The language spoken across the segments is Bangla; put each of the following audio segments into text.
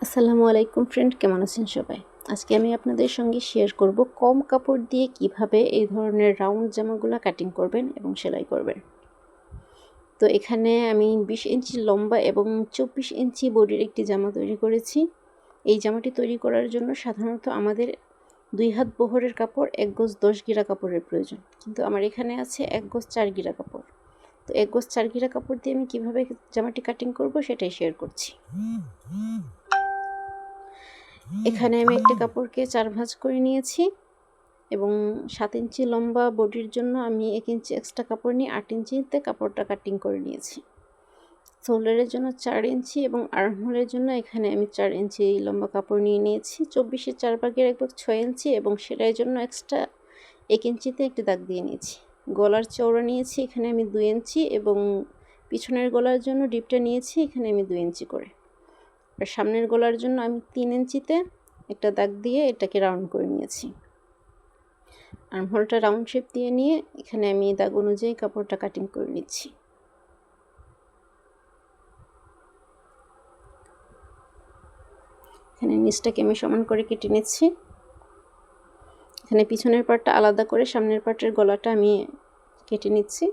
আসসালামু আলাইকুম ফ্রেন্ড, কেমন আছেন সবাই? আজকে আমি আপনাদের সঙ্গে শেয়ার করব কম কাপড় দিয়ে কিভাবে এই ধরনের রাউন্ড জামাগুলো কাটিং করবেন এবং সেলাই করবেন। তো এখানে আমি 20 ইঞ্চি লম্বা এবং 24 ইঞ্চি বডির একটি জামা তৈরি করেছি। এই জামাটি তৈরি করার জন্য সাধারণত আমাদের 2 হাত বহরের কাপড় 1 গজ 10 গিরা কাপড়ের প্রয়োজন, কিন্তু আমার এখানে আছে 1 গজ 4 গিরা কাপড়। তো 1 গজ 4 গিরা কাপড় দিয়ে আমি কিভাবে জামাটি কাটিং করব সেটাই শেয়ার করছি। এখানে আমি একটা কাপড়কে 4 ভাঁজ করে নিয়েছি এবং 7 ইঞ্চি লম্বা বডির জন্য আমি 1 ইঞ্চি এক্সট্রা কাপড় নিয়ে 8 ইঞ্চিতে কাপড়টা কাটিং করে নিয়েছি। শোল্ডারের জন্য 4 ইঞ্চি এবং আর্মহোলের জন্য এখানে আমি 4 ইঞ্চি লম্বা কাপড় নিয়ে নিয়েছি। 24-এর 4 ভাগের 1 ভাগ 6 ইঞ্চি এবং সেলাইয়ের জন্য এক্সট্রা 1 ইঞ্চিতে একটি দাগ দিয়ে নিয়েছি। গলার চওড়া নিয়েছি এখানে আমি 2 ইঞ্চি এবং পিছনের গলার জন্য ডিপটা নিয়েছি এখানে আমি 2 ইঞ্চি করে। আর সামনের গলার জন্য আমি 3 ইঞ্চিতে একটা দাগ দিয়ে এটাকে রাউন্ড করে নিয়েছি। আর্মহোলটা রাউন্ড শেপ দিয়ে নিয়ে এখানে আমি দাগ অনুযায়ী কাপড়টা কাটিং করে নিচ্ছি। এখানে নিচটাকে আমি সমান করে কেটে নিচ্ছি। এখানে পিছনের পার্টটা আলাদা করে সামনের পার্টের গলাটা আমি কেটে নিচ্ছি।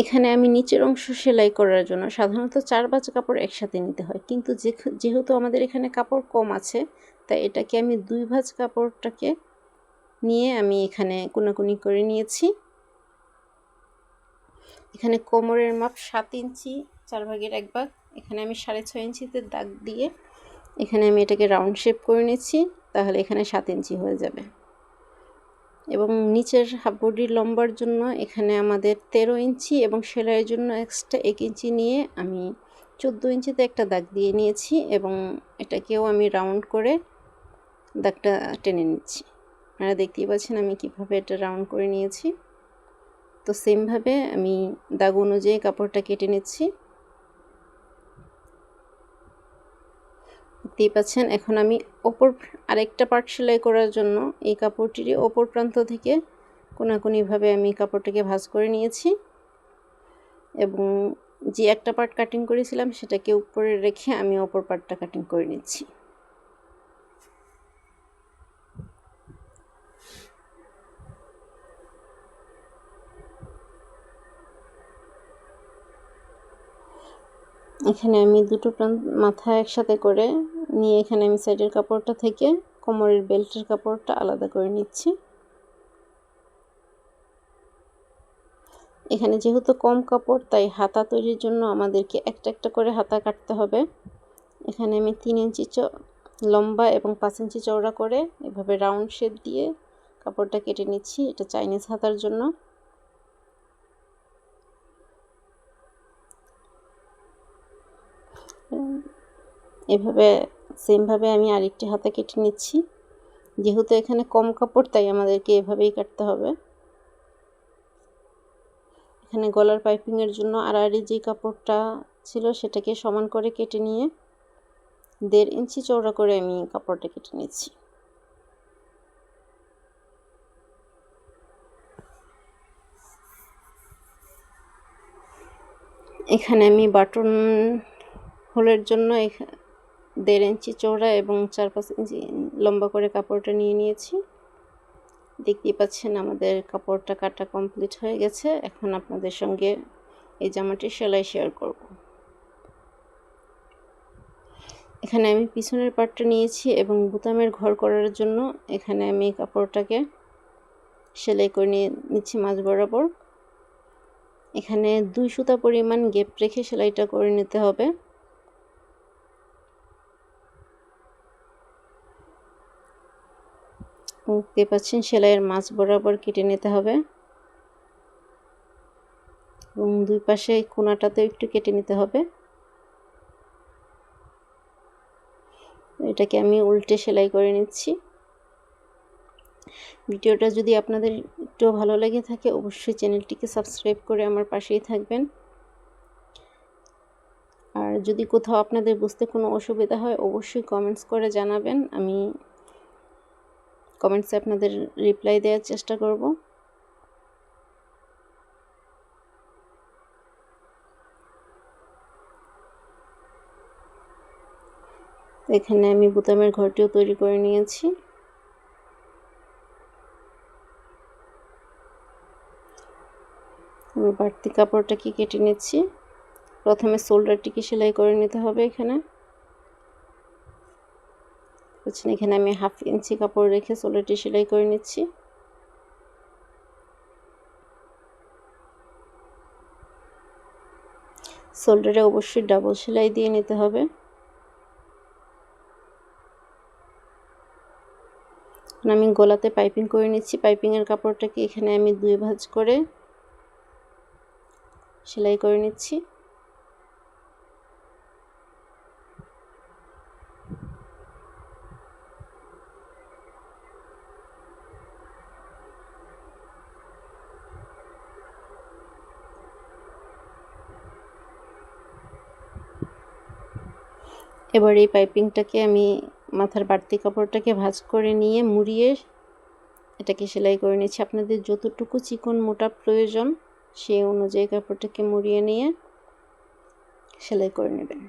এখানে আমি নিচের অংশ সেলাই করার জন্য সাধারণত 4 ভাঁজ কাপড় একসাথে নিতে হয়, কিন্তু যেহেতু আমাদের এখানে কাপড় কম আছে তাই এটাকে আমি 2 ভাঁজ কাপড়টাকে নিয়ে আমি এখানে কোনাকুনি করে নিয়েছি। এখানে কোমরের মাপ 7 ইঞ্চি 4 ভাগের 1 ভাগ। এখানে আমি 6.5 ইঞ্চিতে দাগ দিয়ে এখানে আমি এটাকে রাউন্ড শেপ করে নিচ্ছি, তাহলে এখানে 7 ইঞ্চি হয়ে যাবে। এবং নিচের হাফ বডির লম্বার জন্য এখানে আমাদের 13 ইঞ্চি এবং সেলাইয়ের জন্য এক্সট্রা 1 ইঞ্চি নিয়ে আমি 14 ইঞ্চিতে একটা দাগ দিয়ে নিয়েছি এবং এটাকেও আমি রাউন্ড করে দাগটা টেনে নিচ্ছি। আপনারা দেখতেই পাচ্ছেন আমি কিভাবে এটা রাউন্ড করে নিয়েছি। তো সেমভাবে আমি দাগ অনুযায়ী কাপড়টা কেটে নিচ্ছি। দেখতেই পাচ্ছেন এখন আমি আরেকটা পার্ট সেলাই করার জন্য এই কাপড়টির ওপর প্রান্ত থেকে কোনাকুনিভাবে আমি কাপড়টাকে ভাঁজ করে নিয়েছি এবং যে একটা পার্ট কাটিং করেছিলাম সেটাকে উপরে রেখে আমি ওপর পার্টটা কাটিং করে নিচ্ছি। এখানে আমি দুটো মাথা একসাথে করে নিয়ে এখানে আমি সাইডের কাপড়টা থেকে কোমরের বেল্টের কাপড়টা আলাদা করে নিচ্ছি। এখানে যেহেতু কম কাপড় তাই হাতা তৈরির জন্য আমাদেরকে একটা একটা করে হাতা কাটতে হবে। এখানে আমি 3 ইঞ্চি লম্বা এবং 5 ইঞ্চি চওড়া করে এভাবে রাউন্ড শেপ দিয়ে কাপড়টা কেটে নিচ্ছি। এটা চাইনিজ হাতার জন্য। এভাবে সেমভাবে আমি আরেকটি হাতা কেটে নিচ্ছি। যেহেতু এখানে কম কাপড় তাই আমাদেরকে এভাবেই কাটতে হবে। এখানে গলার পাইপিংয়ের জন্য আড়াআড়ি যে কাপড়টা ছিল সেটাকে সমান করে কেটে নিয়ে 1.5 ইঞ্চি চওড়া করে আমি কাপড়টা কেটে নিচ্ছি। এখানে আমি বাটন হোলের জন্য 1.5 ইঞ্চি চওড়া এবং 4-5 ইঞ্চি লম্বা করে কাপড়টা নিয়ে নিয়েছি। দেখতেই পাচ্ছেন আমাদের কাপড়টা কাটা কমপ্লিট হয়ে গেছে। এখন আপনাদের সঙ্গে এই জামাটির সেলাই শেয়ার করব। এখানে আমি পিছনের পার্টটা নিয়েছি এবং বোতামের ঘর করার জন্য এখানে আমি কাপড়টাকে সেলাই করে নিচ্ছি মাঝ বরাবর। এখানে 2 সুতা পরিমাণ গ্যাপ রেখে সেলাইটা করে নিতে হবে। দেখতে পাচ্ছেন সেলাইয়ের মাঝ বরাবর কেটে নিতে হবে এবং দুই পাশে কোণাটাতেও একটু কেটে নিতে হবে। এটাকে আমি উল্টে সেলাই করে নিচ্ছি। ভিডিওটা যদি আপনাদের একটু ভালো লেগে থাকে অবশ্যই চ্যানেলটিকে সাবস্ক্রাইব করে আমার পাশেই থাকবেন। আর যদি কোথাও আপনাদের বুঝতে কোনো অসুবিধা হয় অবশ্যই কমেন্টস করে জানাবেন, আমি কমেন্টসে আপনাদের রিপ্লাই দেওয়ার চেষ্টা করব। এখানে আমি বোতামের ঘরটিও তৈরি করে নিয়েছি। আমি বাড়তি কাপড়টাকে কেটে নিচ্ছি। প্রথমে শোল্ডারটিকে সেলাই করে নিতে হবে। এখানে আমি 1/2 ইঞ্চি কাপড় রেখে শোল্ডারটি সেলাই করে নিচ্ছি। শোল্ডারে অবশ্যই ডাবল সেলাই দিয়ে নিতে হবে। আমি গলাতে পাইপিং করে নিচ্ছি। পাইপিংয়ের কাপড়টাকে এখানে আমি 2 ভাঁজ করে সেলাই করে নিচ্ছি। এবার এই পাইপিংটাকে আমি মাথার বাড়তি কাপড়টাকে ভাঁজ করে নিয়ে মুড়িয়ে এটাকে সেলাই করে নিচ্ছি। আপনাদের যতটুকু চিকন মোটা প্রয়োজন সেই অনুযায়ী কাপড়টাকে মুড়িয়ে নিয়ে সেলাই করে নেবেন।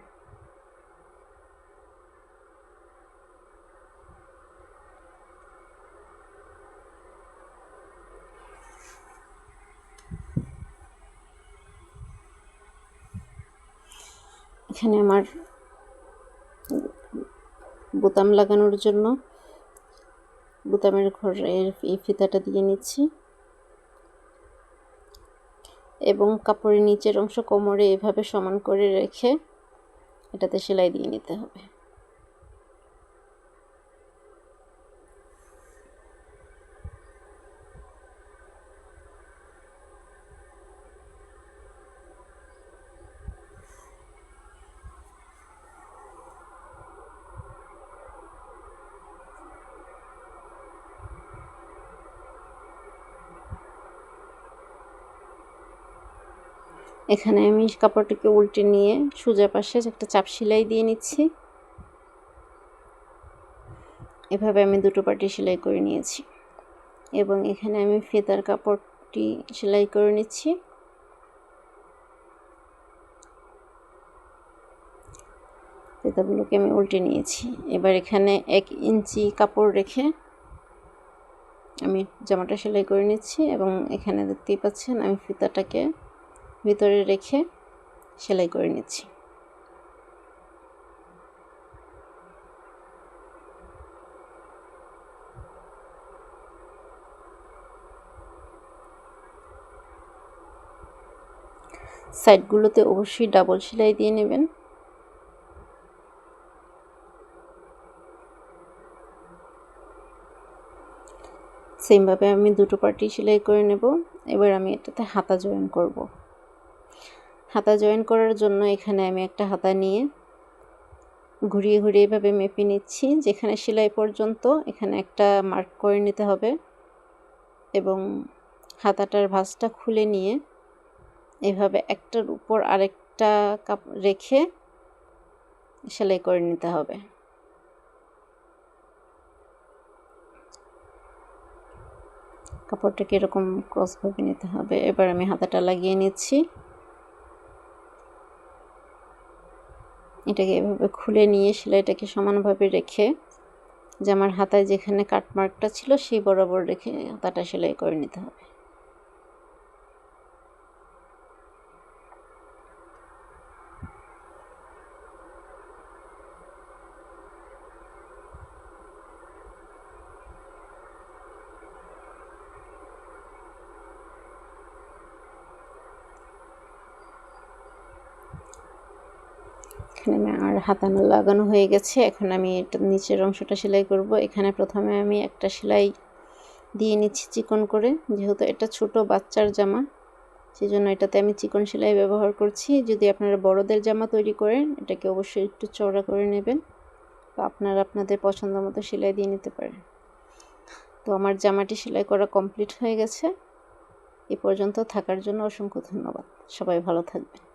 এখানে আমার বোতাম লাগানোর জন্য বোতামের ঘরের এই ফিতাটা দিয়ে নিচ্ছি এবং কাপড়ের নিচের অংশ কোমরে এভাবে সমান করে রেখে এটাতে সেলাই দিয়ে নিতে হবে। এখানে আমি কাপড়টিকে উল্টে নিয়ে সোজা পাশে একটা চাপ সেলাই দিয়ে নিচ্ছি। এভাবে আমি দুটো পাটি সেলাই করে নিয়েছি এবং এখানে আমি ফিতার কাপড়টি সেলাই করে নিচ্ছি। ফিতাগুলোকে আমি উল্টে নিয়েছি। এবার এখানে 1 ইঞ্চি কাপড় রেখে আমি জামাটা সেলাই করে নিচ্ছি এবং এখানে দেখতেই পাচ্ছেন আমি ফিতাটাকে ভিতরে রেখে সেলাই করে নিচ্ছি। সাইডগুলোতে অবশ্যই ডাবল সেলাই দিয়ে নেবেন। সেমভাবে আমি দুটো পাটি সেলাই করে নেব। এবার আমি এটাতে হাতা জয়েন করব। হাতা জয়েন করার জন্য এখানে আমি একটা হাতা নিয়ে ঘুরিয়ে ঘুরিয়ে এভাবে মেপে নিচ্ছি। যেখানে সেলাই পর্যন্ত এখানে একটা মার্ক করে নিতে হবে এবং হাতাটার ভাঁজটা খুলে নিয়ে এভাবে একটার উপর আরেকটা কাপড় রেখে সেলাই করে নিতে হবে। কাপড়টাকে এরকম ক্রসভাবে নিতে হবে। এবার আমি হাতাটা লাগিয়ে নিচ্ছি। এটাকে এভাবে খুলে নিয়ে সেলাইটাকে সমানভাবে রেখে জামার হাতায় যেখানে কাটমার্কটা ছিল সেই বরাবর রেখে হাতাটা সেলাই করে নিতে হবে। এখানে আর হাতা লাগানো হয়ে গেছে। এখন আমি এটা নিচের অংশটা সেলাই করব। এখানে প্রথমে আমি একটা সেলাই দিয়ে নিচ্ছি চিকন করে, যেহেতু এটা ছোট বাচ্চার জামা সেজন্য এটাতে আমি চিকন সেলাই ব্যবহার করছি। যদি আপনারা বড়দের জামা তৈরি করেন এটাকে অবশ্যই একটু চওড়া করে নেবেন, তো আপনারা আপনাদের পছন্দ মতো সেলাই দিয়ে নিতে পারেন। তো আমার জামাটি সেলাই করা কমপ্লিট হয়ে গেছে। এ পর্যন্ত থাকার জন্য অসংখ্য ধন্যবাদ। সবাই ভালো থাকবেন।